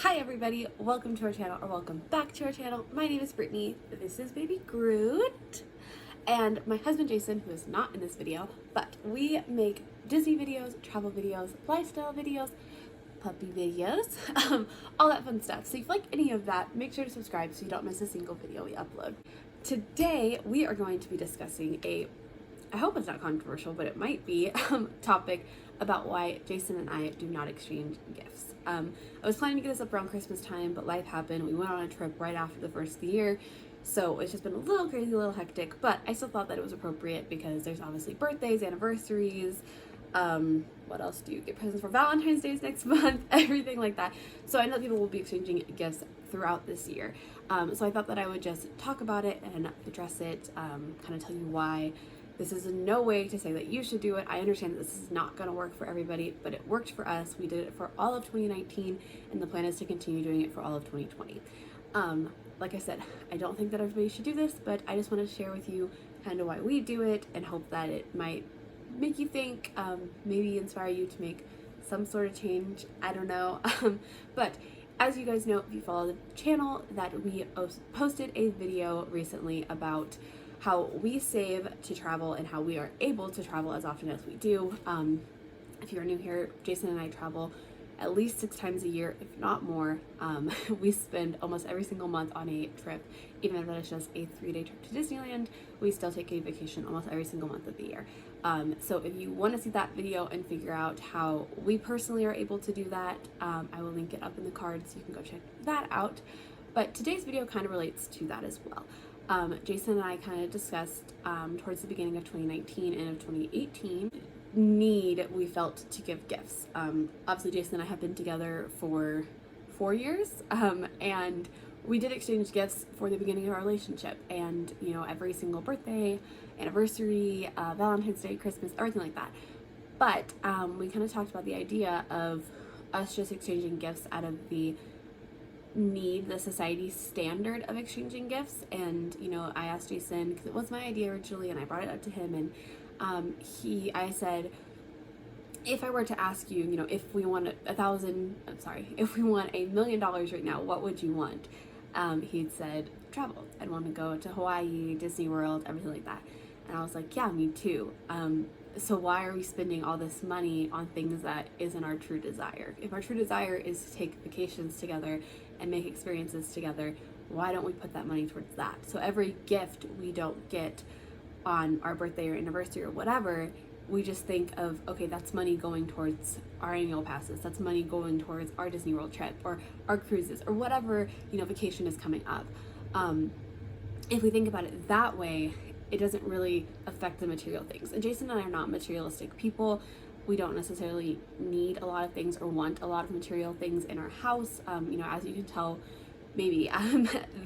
Hi everybody, welcome to our channel, or welcome back to our channel. My name is Brittany, this is Baby Groot, and my husband Jason, who is not in this video, but we make Disney videos, travel videos, lifestyle videos, puppy videos, all that fun stuff. So if you like any of that, make sure to subscribe so you don't miss a single video we upload. Today, we are going to be discussing I hope it's not controversial, but it might be, topic about why Jason and I do not exchange gifts. I was planning to get this up around Christmas time, but life happened. We went on a trip right after the first of the year, so it's just been a little crazy, a little hectic, but I still thought that it was appropriate because there's obviously birthdays, anniversaries, what else do you get presents for? Valentine's Day is next month, everything like that. So I know people will be exchanging gifts throughout this year. So I thought that I would just talk about it and address it, kind of tell you why. This is in no way to say that you should do it. I understand that this is not going to work for everybody, but it worked for us. We did it for all of 2019, and the plan is to continue doing it for all of 2020. Like I said, I don't think that everybody should do this, but I just wanted to share with you kind of why we do it and hope that it might make you think, maybe inspire you to make some sort of change. I don't know. But as you guys know, if you follow the channel, that we posted a video recently about how we save to travel and how we are able to travel as often as we do. If you're new here, Jason and I travel at least 6 times a year, if not more. We spend almost every single month on a trip, even if it's just a 3-day trip to Disneyland. We still take a vacation almost every single month of the year. So if you want to see that video and figure out how we personally are able to do that, I will link it up in the card so you can go check that out. But today's video kind of relates to that as well. Jason and I kind of discussed towards the beginning of 2019 and of 2018 need we felt to give gifts. Obviously Jason and I have been together for 4 years, and we did exchange gifts for the beginning of our relationship, and you know, every single birthday, anniversary, Valentine's Day, Christmas, everything like that. But we kind of talked about the idea of us just exchanging gifts out of the society standard of exchanging gifts. And you know, I asked Jason, because it was my idea originally, and I brought it up to him, and I said, if I were to ask you, you know, if we want if we want $1 million right now, what would you want? He'd said travel. I'd want to go to Hawaii, Disney World, everything like that. And I was like, yeah, me too. So why are we spending all this money on things that isn't our true desire? If our true desire is to take vacations together and make experiences together, why don't we put that money towards that? So every gift we don't get on our birthday or anniversary or whatever, we just think of, okay, that's money going towards our annual passes, that's money going towards our Disney World trip or our cruises or whatever, you know, vacation is coming up. If we think about it that way, it doesn't really affect the material things. And Jason and I are not materialistic people. We don't necessarily need a lot of things or want a lot of material things in our house. You know, as you can tell, maybe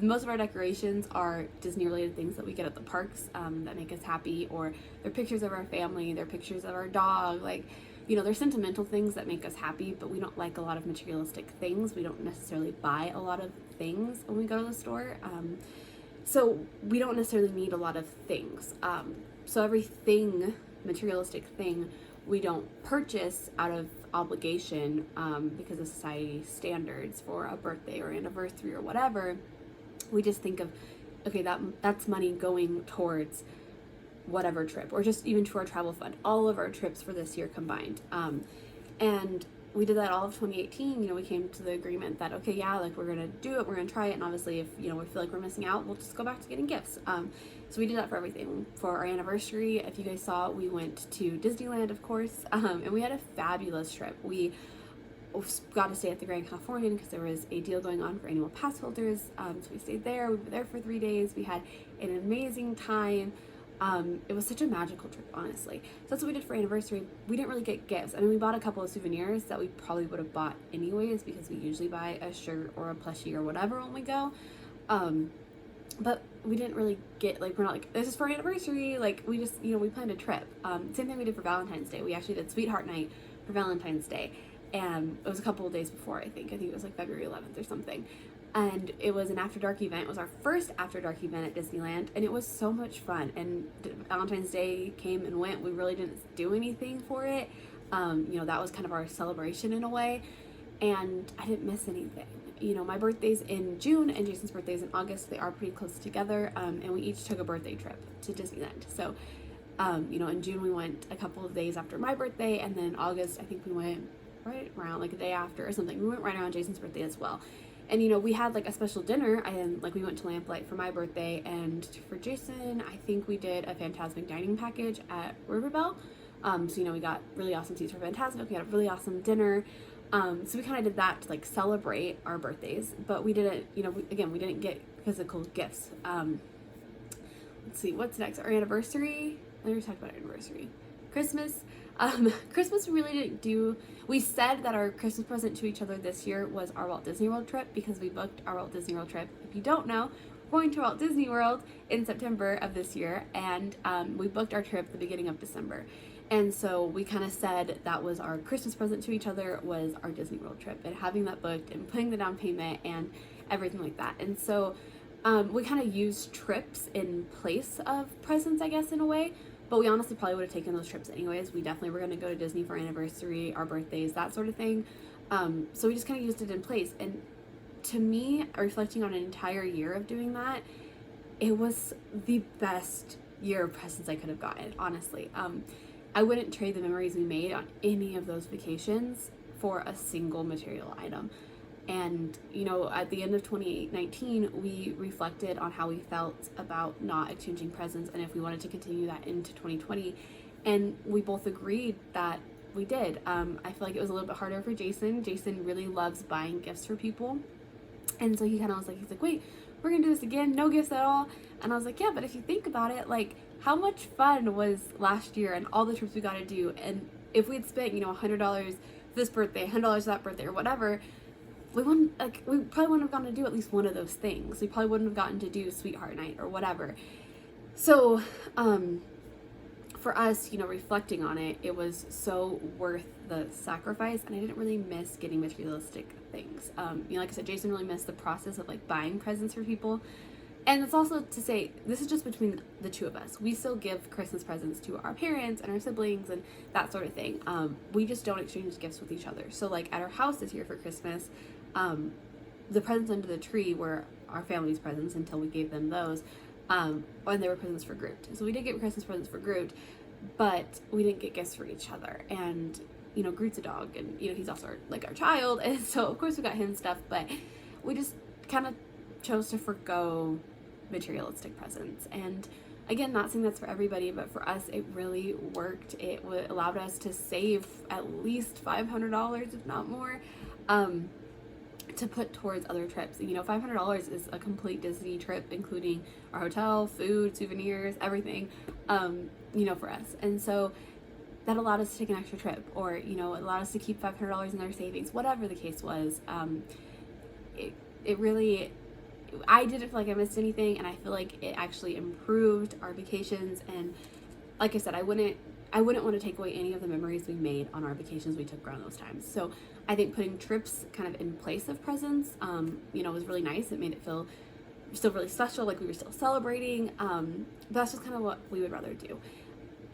most of our decorations are Disney related things that we get at the parks, that make us happy, or they're pictures of our family, they're pictures of our dog, like, you know, they're sentimental things that make us happy, but we don't like a lot of materialistic things. We don't necessarily buy a lot of things when we go to the store. So we don't necessarily need a lot of things. So everything, materialistic thing, we don't purchase out of obligation, because of society standards for a birthday or anniversary or whatever. We just think of, okay, that's money going towards whatever trip, or just even to our travel fund, all of our trips for this year combined. And we did that all of 2018. You know, we came to the agreement that, okay, yeah, like, we're gonna do it, we're gonna try it, and obviously if, you know, we feel like we're missing out, we'll just go back to getting gifts. So we did that for everything. For our anniversary, if you guys saw, we went to Disneyland, of course, and we had a fabulous trip. We got to stay at the Grand Californian because there was a deal going on for annual pass holders, so we stayed there. We were there for 3 days. We had an amazing time. It was such a magical trip, honestly. So that's what we did for anniversary. We didn't really get gifts. I mean, we bought a couple of souvenirs that we probably would have bought anyways, because we usually buy a shirt or a plushie or whatever when we go. But we didn't really get, like, we're not like, this is for our anniversary. Like, we just, you know, we planned a trip. Same thing we did for Valentine's Day. We actually did Sweetheart Night for Valentine's Day. And it was a couple of days before, I think it was like February 11th or something. And it was an after dark event. It was our first after dark event at Disneyland, and it was so much fun. And Valentine's Day came and went. We really didn't do anything for it. You know, that was kind of our celebration in a way. and I didn't miss anything. You know, my birthday's in June and Jason's birthday's in August. They are pretty close together, and we each took a birthday trip to Disneyland. So, you know, in June we went a couple of days after my birthday, and then in August I think we went right around like a day after or something. We went right around Jason's birthday as well. And, you know, we had like a special dinner, and like we went to Lamplight for my birthday, and for Jason, I think we did a Fantasmic dining package at Riverbell. So, you know, we got really awesome seats for Fantasmic. We had a really awesome dinner. So we kind of did that to like celebrate our birthdays, but we didn't, you know, we didn't get physical gifts. Let's see, what's next? Our anniversary. I already talked about our anniversary. Christmas. Christmas we really didn't do. We said that our Christmas present to each other this year was our Walt Disney World trip, because we booked our Walt Disney World trip. If you don't know, we're going to Walt Disney World in September of this year, and we booked our trip the beginning of December. And so we kind of said that was our Christmas present to each other, was our Disney World trip, and having that booked and putting the down payment and everything like that. And so we kind of used trips in place of presents, I guess, in a way. But we honestly probably would have taken those trips anyways. We definitely were going to go to Disney for our anniversary, our birthdays, that sort of thing. So we just kind of used it in place. And to me, reflecting on an entire year of doing that, it was the best year of presents I could have gotten, honestly. I wouldn't trade the memories we made on any of those vacations for a single material item. And, you know, at the end of 2019, we reflected on how we felt about not exchanging presents and if we wanted to continue that into 2020. And we both agreed that we did. I feel like it was a little bit harder for Jason. Jason really loves buying gifts for people. And so he kind of was like, he's like, wait, we're going to do this again? No gifts at all? And I was like, yeah, but if you think about it, like, how much fun was last year and all the trips we got to do? And if we had spent, you know, $100 this birthday, $100 that birthday, or whatever, we probably wouldn't have gotten to do at least one of those things. We probably wouldn't have gotten to do Sweetheart Night or whatever. So, for us, you know, reflecting on it, it was so worth the sacrifice, and I didn't really miss getting materialistic things. You know, like I said, Jason really missed the process of like buying presents for people. And it's also to say, this is just between the two of us. We still give Christmas presents to our parents and our siblings and that sort of thing. We just don't exchange gifts with each other. So like at our house this year for Christmas, the presents under the tree were our family's presents until we gave them those. And they were presents for Groot. So we did get Christmas presents for Groot, but we didn't get gifts for each other. And, you know, Groot's a dog, and, you know, he's also our child. And so, of course, we got him stuff, but we just kind of chose to forgo materialistic presents. And again, not saying that's for everybody, but for us, it really worked. It allowed us to save at least $500, if not more, to put towards other trips. You know, $500 is a complete Disney trip, including our hotel, food, souvenirs, everything, you know, for us. And so that allowed us to take an extra trip, or, you know, it allowed us to keep $500 in our savings, whatever the case was. It really, I didn't feel like I missed anything, and I feel like it actually improved our vacations. And like I said, I wouldn't want to take away any of the memories we made on our vacations we took around those times. So I think putting trips kind of in place of presents, you know, was really nice. It made it feel still really special, like we were still celebrating. But that's just kind of what we would rather do.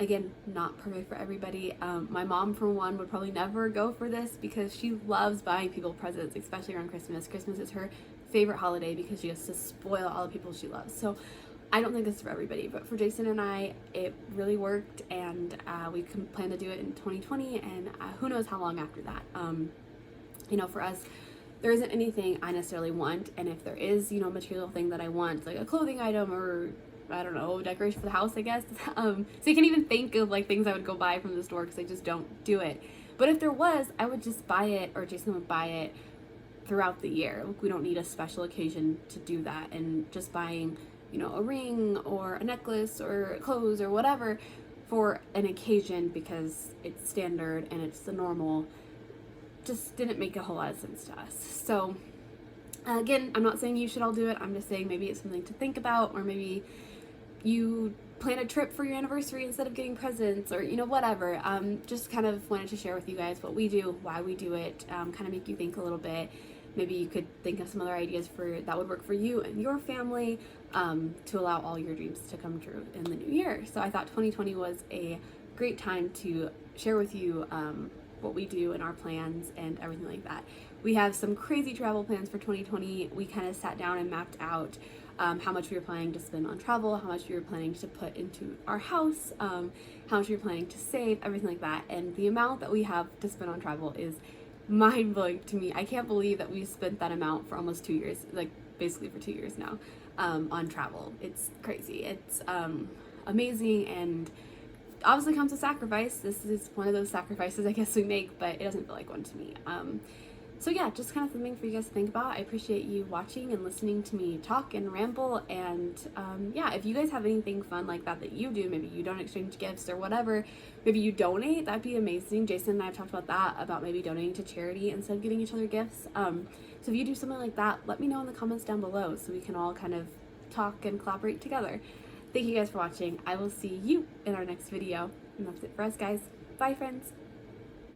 Again, not perfect for everybody. My mom, for one, would probably never go for this because she loves buying people presents, especially around Christmas. Christmas is her favorite holiday because she has to spoil all the people she loves. So I don't think this is for everybody, but for Jason and I, it really worked, and we can plan to do it in 2020, and who knows how long after that. You know, for us, there isn't anything I necessarily want, and if there is, you know, a material thing that I want, like a clothing item or, I don't know, decoration for the house, I guess. So you can even think of like things I would go buy from the store because I just don't do it. But if there was, I would just buy it, or Jason would buy it throughout the year. We don't need a special occasion to do that, and just buying, you know, a ring or a necklace or clothes or whatever for an occasion because it's standard and it's the normal just didn't make a whole lot of sense to us. So again, I'm not saying you should all do it. I'm just saying maybe it's something to think about, or maybe you plan a trip for your anniversary instead of getting presents, or, you know, whatever. Just kind of wanted to share with you guys what we do, why we do it, kind of make you think a little bit. Maybe you could think of some other ideas for that would work for you and your family, to allow all your dreams to come true in the new year. So I thought 2020 was a great time to share with you what we do and our plans and everything like that. we have some crazy travel plans for 2020. We kind of sat down and mapped out how much we were planning to spend on travel, how much we were planning to put into our house, how much we were planning to save, everything like that. And the amount that we have to spend on travel is mind-blowing to me. I can't believe that we spent that amount for almost 2 years, like basically for 2 years now, on travel. It's crazy. It's amazing, and obviously comes with sacrifice. This is one of those sacrifices I guess we make, but it doesn't feel like one to me. So yeah, just kind of something for you guys to think about. I appreciate you watching and listening to me talk and ramble, and yeah, if you guys have anything fun like that that you do, maybe you don't exchange gifts or whatever, maybe you donate, that'd be amazing. Jason and I have talked about that, about maybe donating to charity instead of giving each other gifts. So if you do something like that, let me know in the comments down below so we can all kind of talk and collaborate together. Thank you guys for watching. I will see you in our next video, and that's it for us, guys. Bye, friends.